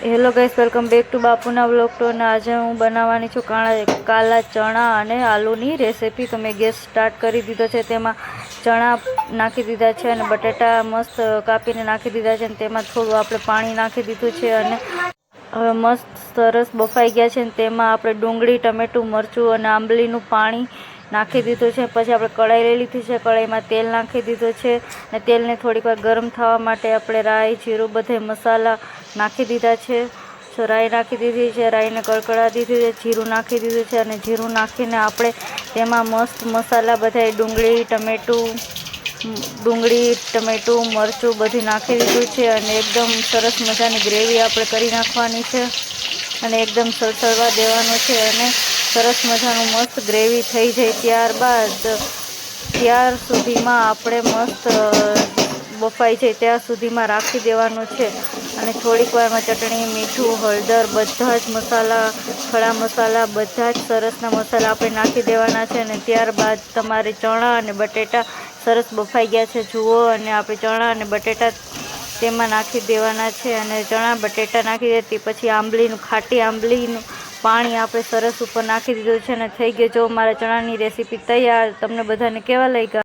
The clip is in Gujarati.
Hello guys, welcome back to બાપુના વ્લોગ તો. અને આજે હું બનાવવાની છું કાલા ચણા અને આલુની રેસીપી. તો મેં ગેસ સ્ટાર્ટ કરી દીધો છે, તેમાં ચણા નાખી દીધા છે અને બટેટા મસ્ત કાપીને નાખી દીધા છે, અને તેમાં થોડું આપણે પાણી નાખી દીધું છે અને હવે મસ્ત સરસ બફાઈ ગયા છે. ને તેમાં આપણે ડુંગળી, ટમેટું, મરચું અને આંબલીનું પાણી નાખી દીધું છે. પછી આપણે કઢાઈ લઈ લીધી છે, કઢાઈમાં તેલ નાખી દીધું છે અને તેલને થોડીક વાર ગરમ થવા માટે આપણે રાઈ, જીરું, બધે મસાલા નાખી દીધા છે. રાઈ નાખી દીધી છે, રાઈને કડકડા દીધી છે, જીરું નાખી દીધું છે અને જીરું નાખીને આપણે તેમાં મસ્ત મસાલા બધા ડુંગળી, ટમેટું, મરચું બધું નાખી દીધું છે અને એકદમ સરસ મજાની ગ્રેવી આપણે કરી નાખવાની છે અને એકદમ સળસળવા દેવાનું છે. અને સરસ મજાનું મસ્ત ગ્રેવી થઈ જાય ત્યાર સુધીમાં આપણે મસ્ત બફાઈ જાય ત્યાં સુધીમાં રાખી દેવાનું છે. અને થોડીક વારમાં ચટણી, મીઠું, હળદર, બધા જ મસાલા, ખડા મસાલા, બધા જ સરસના મસાલા આપણે નાખી દેવાના છે. અને ત્યારબાદ તમારે ચણા અને બટેટા સરસ બફાઈ ગયા છે જુઓ, અને આપણે ચણા અને બટેટા તેમાં નાખી દેવાના છે. અને ચણા બટેટા નાખી દેતી પછી ખાટી આંબલીનું પાણી આપણે સરસ ઉપર નાખી દીધું છે અને થઈ ગયું જો મારા ચણાની રેસીપી તૈયાર. તમને બધાને કેવા લાગ્યા?